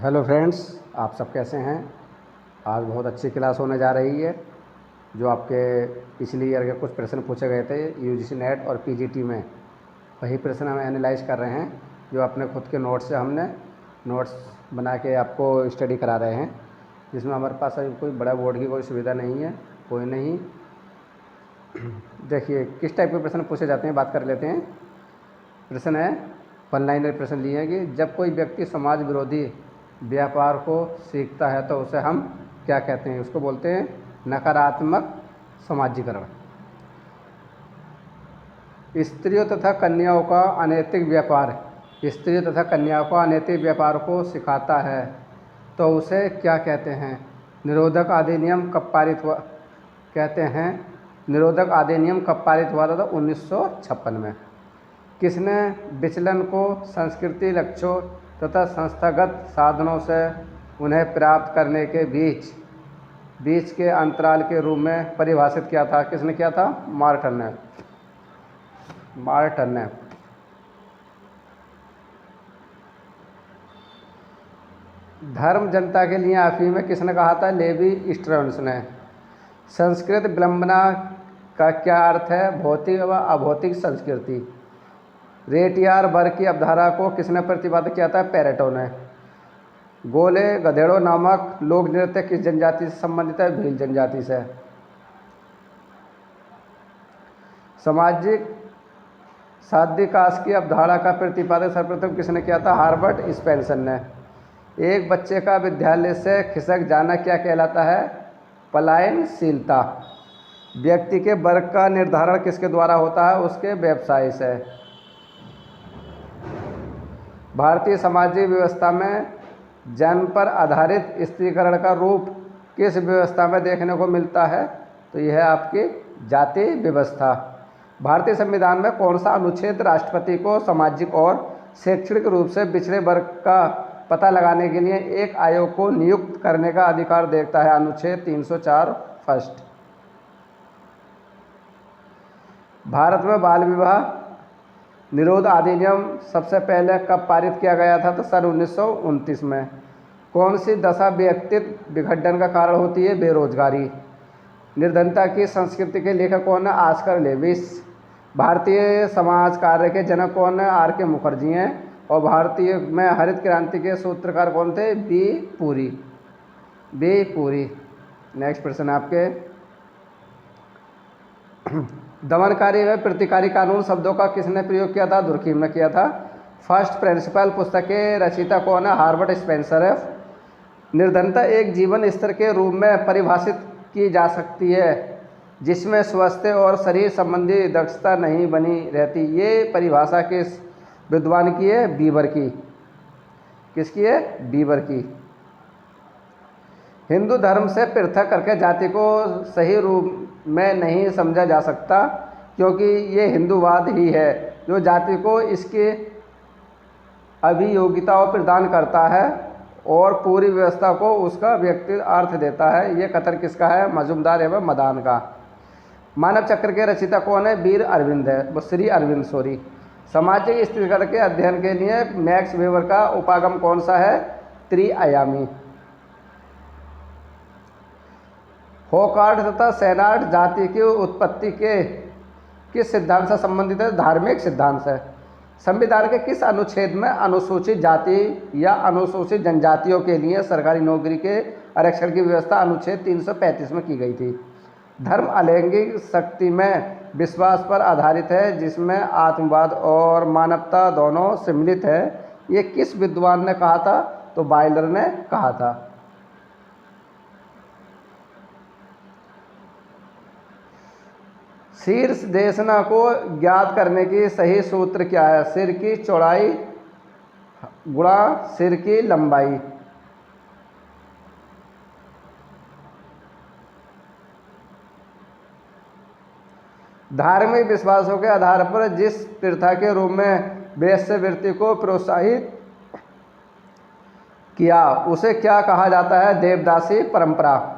Hello friends, आप सब कैसे हैं। आज बहुत अच्छी क्लास होने जा रही है। जो आपके पिछली ईयर के कुछ प्रश्न पूछे गए थे यूजीसी नेट और पीजीटी में, वही प्रश्न हम एनालाइज कर रहे हैं। जो अपने खुद के नोट्स से हमने नोट्स बना के आपको स्टडी करा रहे हैं, जिसमें हमारे पास अभी कोई बड़ा बोर्ड की कोई सुविधा नहीं है, कोई नहीं। देखिए किस टाइप के प्रश्न पूछे जाते हैं, बात कर लेते हैं। प्रश्न है, वन लाइनर प्रश्न लिए हैं कि जब कोई व्यक्ति समाज विरोधी व्यापार को सीखता है तो उसे हम क्या कहते हैं। उसको बोलते हैं नकारात्मक समाजीकरण। स्त्रियों तथा कन्याओं का अनैतिक व्यापार स्त्रियों तथा कन्याओं का अनैतिक व्यापार को सिखाता है तो उसे क्या कहते हैं। निरोधक अधिनियम कब पारित हुआ कहते हैं निरोधक अधिनियम कब पारित हुआ था 1956 में। किसने विचलन को संस्कृति लक्ष्यों तथा संस्थागत साधनों से उन्हें प्राप्त करने के बीच के अंतराल के रूप में परिभाषित किया था। किसने किया था? मार्टन ने। धर्म जनता के लिए अफीम है, किसने कहा था? लेवी स्ट्रॉन्स ने। संस्कृत विडंबना का क्या अर्थ है? भौतिक व अभौतिक संस्कृति। रेटियार वर्ग की अवधारणा को किसने प्रतिपादित किया था? पेरेटो ने। गोले गधेड़ों नामक लोक नृत्य किस जनजाति से संबंधित है? भील जनजाति से। सामाजिक साध्विकास की अवधारणा का प्रतिपादन सर्वप्रथम किसने किया था? हार्बर्ट स्पेंसर ने। एक बच्चे का विद्यालय से खिसक जाना क्या कहलाता है? पलायनशीलता। व्यक्ति के वर्ग का निर्धारण किसके द्वारा होता है? उसके व्यवसाय से। भारतीय सामाजिक व्यवस्था में जन्म पर आधारित स्त्रीकरण का रूप किस व्यवस्था में देखने को मिलता है? तो यह है आपकी जाति व्यवस्था। भारतीय संविधान में कौन सा अनुच्छेद राष्ट्रपति को सामाजिक और शैक्षणिक रूप से पिछड़े वर्ग का पता लगाने के लिए एक आयोग को नियुक्त करने का अधिकार देता है? अनुच्छेद 304 फर्स्ट। भारत में बाल विवाह निरोध अधिनियम सबसे पहले कब पारित किया गया था? तो सन 1929 में। कौन सी दशा व्यक्तित्व विघटन का कारण होती है? बेरोजगारी। निर्धनता की संस्कृति के लेखक कौन है? Oscar Levi's. भारतीय समाज कार्य के जनक कौन है? आर के मुखर्जी हैं। और भारतीय में हरित क्रांति के सूत्रकार कौन थे? बी पुरी। नेक्स्ट प्रश्न आपके, दमनकारी व प्रतिकारी कानून शब्दों का किसने प्रयोग किया था? दुर्खीम ने किया था। फर्स्ट प्रिंसिपल पुस्तक के रचयिता कौन है? हार्बर्ट स्पेंसर है। निर्धनता एक जीवन स्तर के रूप में परिभाषित की जा सकती है जिसमें स्वास्थ्य और शरीर संबंधी दक्षता नहीं बनी रहती। ये परिभाषा किस विद्वान की है? बीबर की। किसकी है? बीबर की। हिंदू धर्म से पृथक करके जाति को सही रूप में नहीं समझा जा सकता, क्योंकि ये हिंदूवाद ही है जो जाति को इसकी अभियोगिताओं प्रदान करता है और पूरी व्यवस्था को उसका व्यक्तिगत अर्थ देता है। ये कथन किसका है? मजुमदार एवं मदान का। मानव चक्र के रचयिता कौन है? श्री अरविंद सॉरी। सामाजिक स्थितिगत के अध्ययन के लिए मैक्स वेबर का उपागम कौन सा है? त्रिआयामी। होकार्ट तथा सेनार्ट जाति की उत्पत्ति के किस सिद्धांत से संबंधित है? धार्मिक सिद्धांत से। संविधान के किस अनुच्छेद में अनुसूचित जाति या अनुसूचित जनजातियों के लिए सरकारी नौकरी के आरक्षण की व्यवस्था अनुच्छेद 335 में की गई थी? धर्म अलैंगिक शक्ति में विश्वास पर आधारित है जिसमें आत्मवाद और मानवता दोनों सम्मिलित है। ये किस विद्वान ने कहा था? तो बायलर ने कहा था। शीर्ष देशना को ज्ञात करने की सही सूत्र क्या है? सिर की चौड़ाई गुणा सिर की लंबाई। धार्मिक विश्वासों के आधार पर जिस प्रथा के रूप में वेश्यावृत्ति को प्रोत्साहित किया उसे क्या कहा जाता है? देवदासी परंपरा।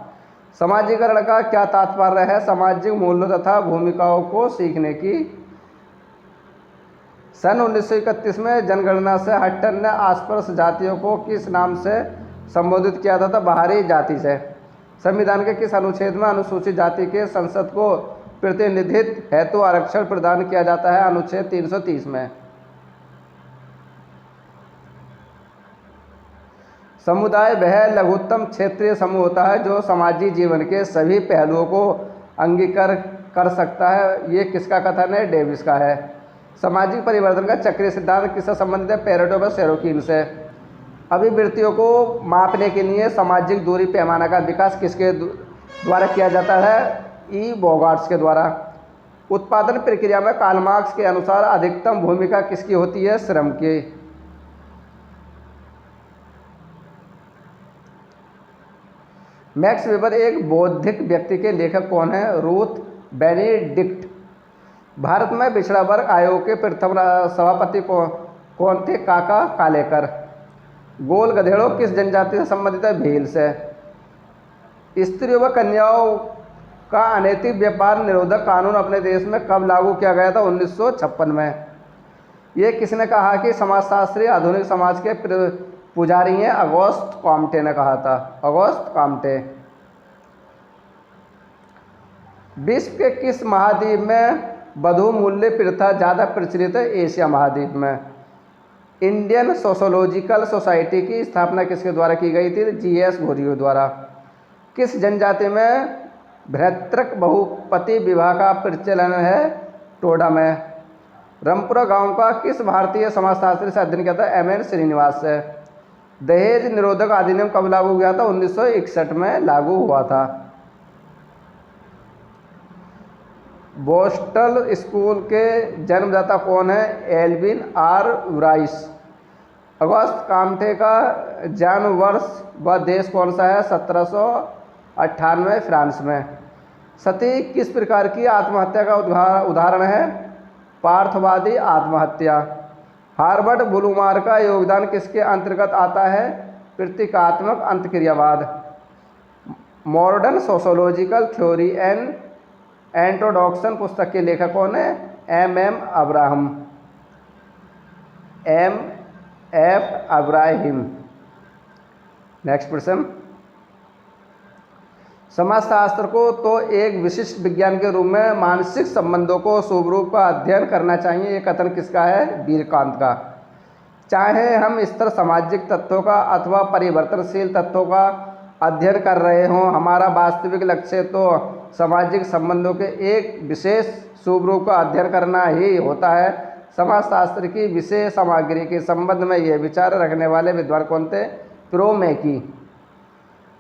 समाजीकरण का क्या तात्पर्य है? सामाजिक मूल्यों तथा भूमिकाओं को सीखने की सन 1931 में जनगणना से हटकर ने आसपास जातियों को किस नाम से संबोधित किया था? बाहरी जाति से। संविधान के किस अनुच्छेद में अनुसूचित जाति के संसद को प्रतिनिधित्व हेतु आरक्षण प्रदान किया जाता है? अनुच्छेद 330 में। समुदाय वह लघुत्तम क्षेत्रीय समूह होता है जो सामाजिक जीवन के सभी पहलुओं को अंगीकार कर सकता है। ये किसका कथन है? डेविस का है। सामाजिक परिवर्तन का चक्रीय सिद्धांत किससे संबंधित है? पेरेटो व सेरोकिन से। अभिवृत्तियों को मापने के लिए सामाजिक दूरी पैमाना का विकास किसके द्वारा किया जाता है? ई बोगार्ट्स के द्वारा। उत्पादन प्रक्रिया में कार्ल मार्क्स के अनुसार अधिकतम भूमिका किसकी होती है? श्रम की। मैक्स वेबर एक बौद्धिक व्यक्ति के लेखक कौन है? Ruth Benedict. भारत में पिछड़ा वर्ग आयोग के प्रथम सभापति कौन थे? काका कालेकर। गोल गधेड़ों किस जनजाति से संबंधित है? भील से। स्त्रियों व कन्याओं का अनैतिक व्यापार निरोधक कानून अपने देश में कब लागू किया गया था? 1956 में। ये किसने कहा कि समाजशास्त्री आधुनिक समाज के पुजारी हैं? ऑगस्ट कॉम्टे ने कहा था। August Comte. विश्व के किस महाद्वीप में वधू मूल्य प्रथा ज़्यादा प्रचलित है? एशिया महाद्वीप में। इंडियन सोशोलॉजिकल सोसाइटी की स्थापना किसके द्वारा की गई थी? जीएस घोरियो द्वारा। किस जनजाति में भ्रातृक बहुपति विवाह का प्रचलन है? टोडा में। रामपुरा गांव का किस भारतीय समाजशास्त्री से अध्ययन किया था? एम.एन. श्रीनिवास से। दहेज निरोधक अधिनियम कब लागू हुआ था? 1961 में लागू हुआ था। बोस्टन स्कूल के जन्मदाता कौन है? Alvin R Rice. Auguste Comte का जन्म वर्ष व देश कौन सा है? 1798 फ्रांस में। सती किस प्रकार की आत्महत्या का उदाहरण है? पार्थवादी आत्महत्या। हार्बर्ट ब्लूमार का योगदान किसके अंतर्गत आता है? प्रतीकात्मक अंतःक्रियावाद। Modern sociological theory and introduction पुस्तक के लेखक कौन है? M M. Abraham. M F. Abraham. Next प्रश्न। समाजशास्त्र को तो एक विशिष्ट विज्ञान के रूप में मानसिक संबंधों को स्वरूप का अध्ययन करना चाहिए। ये कथन किसका है? वीरकांत का। चाहे हम स्थिर सामाजिक तत्वों का अथवा परिवर्तनशील तत्वों का अध्ययन कर रहे हों, हमारा वास्तविक लक्ष्य तो सामाजिक संबंधों के एक विशेष स्वरूप का अध्ययन करना ही होता है। समाजशास्त्र की विशेष सामग्री के संबंध में ये विचार रखने वाले विद्वान कौन थे? प्रोमेकी।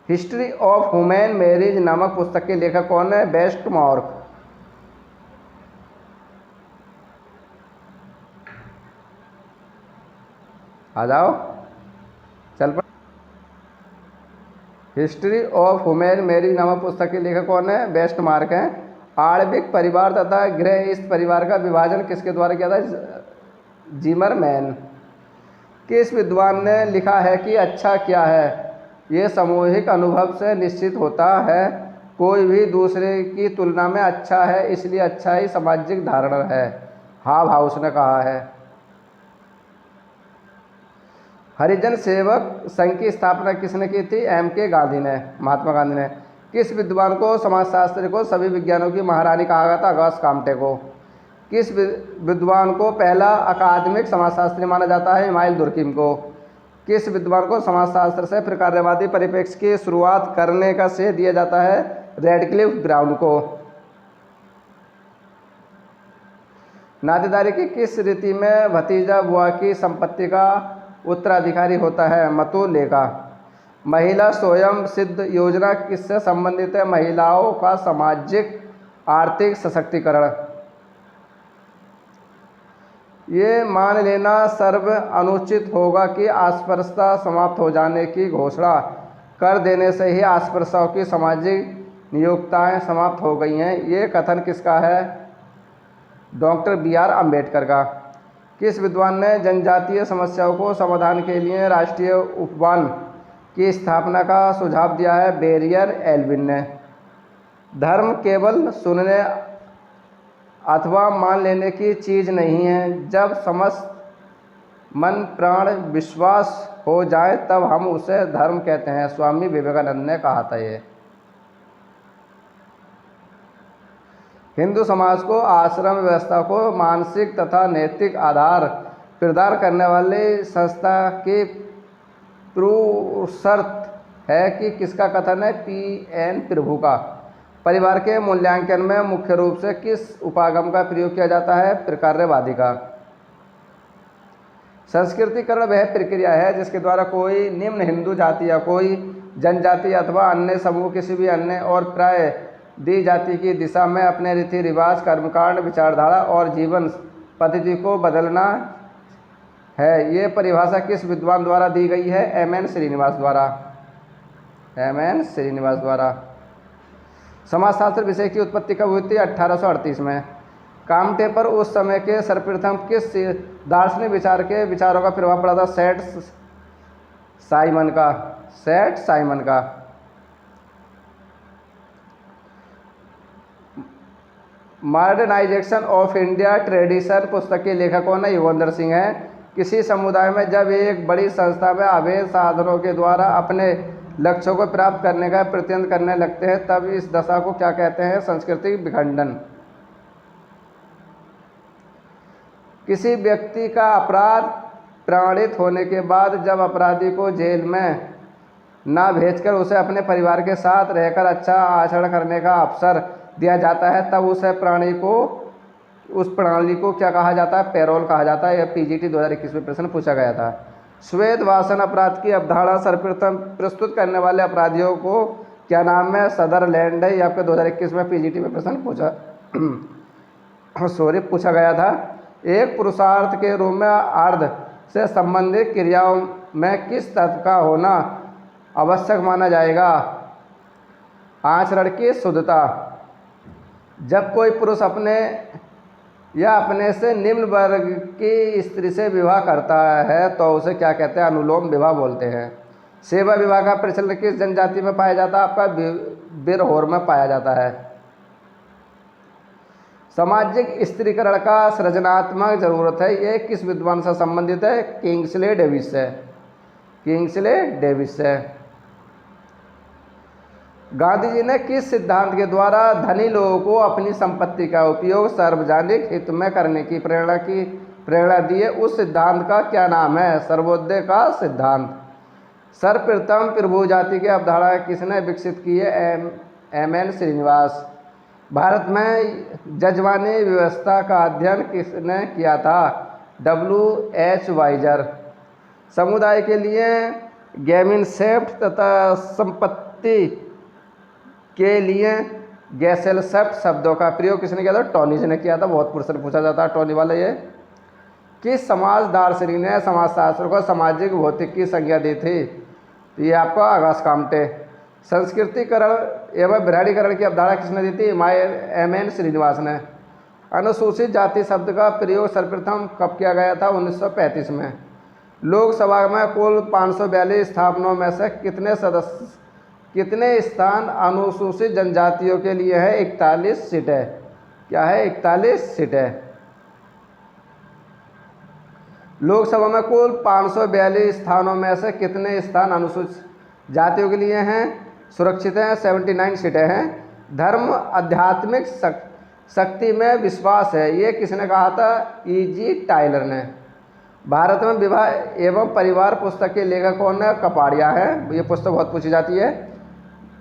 हिस्ट्री ऑफ ह्यूमन मैरिज नामक पुस्तक के लेखक कौन है? वेस्टमॉर्क। आ जाओ, चल पड़। हिस्ट्री ऑफ ह्यूमन मैरिज नामक पुस्तक के लेखक कौन है? वेस्टमार्क हैं। आणविक परिवार तथा गृह इस परिवार का विभाजन किसके द्वारा किया था? जिमरमैन। किस विद्वान ने लिखा है कि अच्छा क्या है? ये सामूहिक अनुभव से निश्चित होता है। कोई भी दूसरे की तुलना में अच्छा है, इसलिए अच्छा ही सामाजिक धारणा है। हाउस ने कहा है। हरिजन सेवक संघ की स्थापना किसने की थी? M.K. गांधी ने, महात्मा गांधी ने। किस विद्वान को समाजशास्त्र को सभी विज्ञानों की महारानी कहा गया था? ऑगस्ट कॉम्टे को। किस विद्वान को पहला अकादमिक समाजशास्त्री माना जाता है? इमाइल दुर्किम को। किस विद्वान को समाजशास्त्र से प्रकारवादी परिप्रेक्ष्य की शुरुआत करने का श्रेय दिया जाता है? रेडक्लिफ ब्राउन को। नातेदारी की किस रीति में भतीजा बुआ की संपत्ति का उत्तराधिकारी होता है? मतुल्य का। महिला स्वयं सिद्ध योजना किससे संबंधित है? महिलाओं का सामाजिक आर्थिक सशक्तिकरण। ये मान लेना सर्व अनुचित होगा कि अस्पृश्यता समाप्त हो जाने की घोषणा कर देने से ही अस्पृश्यों की सामाजिक नियोक्ताएं समाप्त हो गई हैं। ये कथन किसका है? Doctor B.R. अम्बेडकर का। किस विद्वान ने जनजातीय समस्याओं को समाधान के लिए राष्ट्रीय उपवन की स्थापना का सुझाव दिया है? बेरियर एल्विन ने। धर्म केवल सुनने अथवा मान लेने की चीज़ नहीं है। जब समस्त मन प्राण विश्वास हो जाए तब हम उसे धर्म कहते हैं। स्वामी विवेकानंद ने कहा था ये। हिंदू समाज को आश्रम व्यवस्था को मानसिक तथा नैतिक आधार प्रदान करने वाली संस्था की पूर्व शर्त है कि किसका कथन है? P.N. प्रभु का। परिवार के मूल्यांकन में मुख्य रूप से किस उपागम का प्रयोग किया जाता है? प्रकार्यवादी का। संस्कृतिकरण वह प्रक्रिया है जिसके द्वारा कोई निम्न हिंदू जाति या कोई जनजाति अथवा अन्य समूह किसी भी अन्य और प्राय दी जाति की दिशा में अपने रीति रिवाज, कर्मकांड, विचारधारा और जीवन पद्धति को बदलना है। ये परिभाषा किस विद्वान द्वारा दी गई है? M.N. श्रीनिवास द्वारा। M.N. श्रीनिवास द्वारा। समाजशास्त्र विषय की उत्पत्ति कब हुई थी? 1838 में। कामटे पर उस समय के सर्वप्रथम किस दार्शनिक विचार के विचारों का प्रभाव पड़ा था? सेठ साइमन का। सेठ साइमन का। मॉडर्नाइजेशन ऑफ इंडिया ट्रेडिशन पुस्तक के लेखक कौन है? युगंधर सिंह है। किसी समुदाय में जब एक बड़ी संस्था में अवैध साधनों के द्वारा अपने लक्ष्यों को प्राप्त करने का प्रयत्न करने लगते हैं तब इस दशा को क्या कहते हैं? सांस्कृतिक विखंडन। किसी व्यक्ति का अपराध प्रमाणित होने के बाद जब अपराधी को जेल में ना भेजकर उसे अपने परिवार के साथ रहकर अच्छा आचरण करने का अवसर दिया जाता है तब उस प्रणाली को क्या कहा जाता है? पैरोल कहा जाता है। यह PGT 2021 में प्रश्न पूछा गया था। श्वेत वासन अपराध की अवधारणा सर्वप्रथम प्रस्तुत करने वाले अपराधियों को क्या नाम है? सदरलैंड है। यह आपके 2021 में PGT में प्रश्न पूछा गया था। एक पुरुषार्थ के रूप में अर्ध से संबंधित क्रियाओं में किस तत्व का होना आवश्यक माना जाएगा? आचरण की शुद्धता। जब कोई पुरुष अपने या अपने से निम्न वर्ग की स्त्री से विवाह करता है तो उसे क्या कहते हैं? अनुलोम विवाह बोलते हैं। सेवा विवाह का प्रचलन किस जनजाति में पाया जाता है? आपका बिरहोर में पाया जाता है। सामाजिक स्त्रीकरण का सृजनात्मक जरूरत है, ये किस विद्वान से संबंधित है? किंग्सले डेविस से। किंग्सले डेविस से। गांधी जी ने किस सिद्धांत के द्वारा धनी लोगों को अपनी संपत्ति का उपयोग सार्वजनिक हित में करने की प्रेरणा दी है? उस सिद्धांत का क्या नाम है? सर्वोदय का सिद्धांत। सर्वप्रथम प्रभु जाति की अवधारणा किसने विकसित की है? M.N. श्रीनिवास। भारत में जजमानी व्यवस्था का अध्ययन किसने किया था? W.H. वाइजर। समुदाय के लिए गेमिनशेफ्ट तथा संपत्ति के लिए गैसेलशेफ्ट शब्दों का प्रयोग किसने किया था? टॉनीज ने किया था। बहुत प्रश्न पूछा जाता है टॉनी वाला ये। किस समाज दार्शनिक ने समाजशास्त्र को सामाजिक भौतिक की संज्ञा दी थी? ये आपका अगस्त कामटे। संस्कृतिकरण एवं विराडीकरण की अवधारणा किसने दी थी? M.N. श्रीनिवास ने। अनुसूचित जाति शब्द का प्रयोग सर्वप्रथम कब किया गया था? 1935 में। लोकसभा में कुल 542 स्थानों में से कितने स्थान अनुसूचित जनजातियों के लिए है? 41 सीटें। क्या है? 41 सीटें। लोकसभा में कुल 542 स्थानों में से कितने स्थान अनुसूचित जातियों के लिए हैं? सुरक्षित हैं। 79 सीटें हैं। धर्म आध्यात्मिक शक्ति में विश्वास है, ये किसने कहा था? E.G. टाइलर ने। भारत में विवाह एवं परिवार पुस्तक के लेखक कौन है? कपाड़िया है। ये पुस्तक बहुत पूछी जाती है।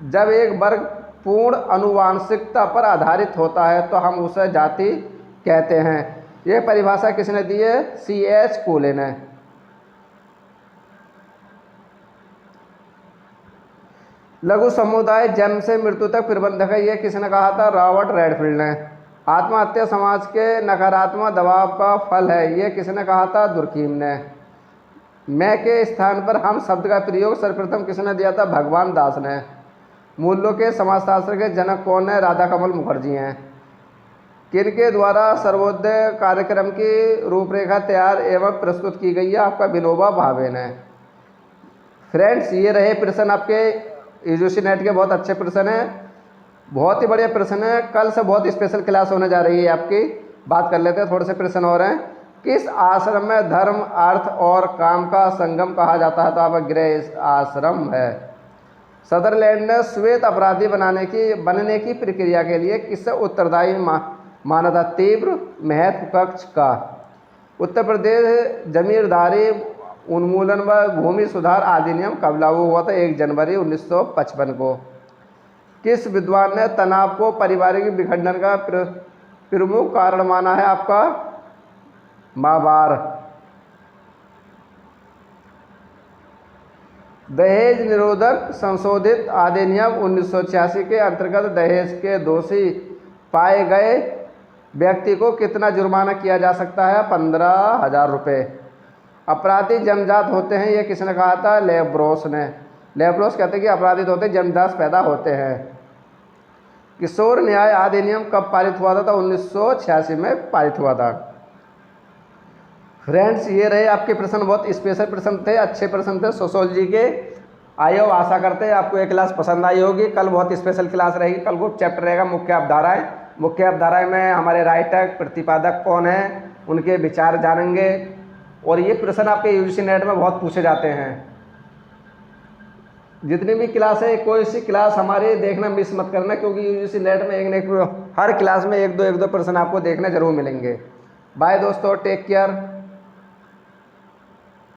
जब एक वर्ग पूर्ण अनुवांशिकता पर आधारित होता है तो हम उसे जाति कहते हैं। ये परिभाषा किसने दी है? C.H. कोले ने। लघु समुदाय जन्म से मृत्यु तक प्रबंधक है, ये किसने कहा था? रॉबर्ट रेडफील्ड ने। आत्महत्या समाज के नकारात्मक दबाव का फल है, ये किसने कहा था? दुर्कीम ने। मैं के स्थान पर हम शब्द का प्रयोग सर्वप्रथम किसने दिया था? भगवान दास ने। मूल्यों के समाजशास्त्र के जनक कौन है? राधा कमल मुखर्जी हैं। किनके द्वारा सर्वोदय कार्यक्रम की रूपरेखा तैयार एवं प्रस्तुत की गई है? आपका विनोबा भावे ने। फ्रेंड्स, ये रहे प्रश्न आपके यूजीसी नेट के बहुत अच्छे प्रश्न हैं। बहुत ही बढ़िया प्रश्न है। कल से बहुत स्पेशल क्लास होने जा रही है आपकी। बात कर लेते हैं, थोड़े से प्रश्न और हैं। किस आश्रम में धर्म, अर्थ और काम का संगम कहा जाता है? तो आपका गृह आश्रम है। सदरलैंड ने श्वेत अपराधी बनने की प्रक्रिया के लिए किससे उत्तरदायी माना था? तीव्र महत्व कक्ष का। उत्तर प्रदेश जमींदारी उन्मूलन व भूमि सुधार अधिनियम कब लागू हुआ था? 1 जनवरी 1955 को। किस विद्वान ने तनाव को पारिवारिक विखंडन का प्रमुख कारण माना है? आपका माबार। दहेज निरोधक संशोधित अधिनियम 1986 के अंतर्गत दहेज के दोषी पाए गए व्यक्ति को कितना जुर्माना किया जा सकता है? 15,000 रुपये। अपराधी जन्मजात होते हैं, ये किसने कहा था? लेब्रोस ने। लेब्रोस कहते हैं कि अपराधी होते हैं, जन्मजात पैदा होते हैं। किशोर न्याय अधिनियम कब पारित हुआ था? तो 1986 में पारित हुआ था। फ्रेंड्स, ये रहे आपके प्रश्न। बहुत स्पेशल प्रश्न थे, अच्छे प्रश्न थे सोशियोलॉजी के। आइए, आशा करते हैं आपको ये क्लास पसंद आई होगी। कल बहुत स्पेशल क्लास रहेगी। कल को चैप्टर रहेगा मुख्य अवधाराएं। मुख्य अवधाराएं में हमारे राइटर प्रतिपादक कौन है, उनके विचार जानेंगे। और ये प्रश्न आपके यूजीसी नेट में बहुत पूछे जाते हैं। जितनी भी क्लास है, कोई सी क्लास हमारी देखना मिस मत करना, क्योंकि यूजीसी नेट में एक न एक हर क्लास में एक दो प्रश्न आपको देखने जरूर मिलेंगे। बाय दोस्तों, टेक केयर।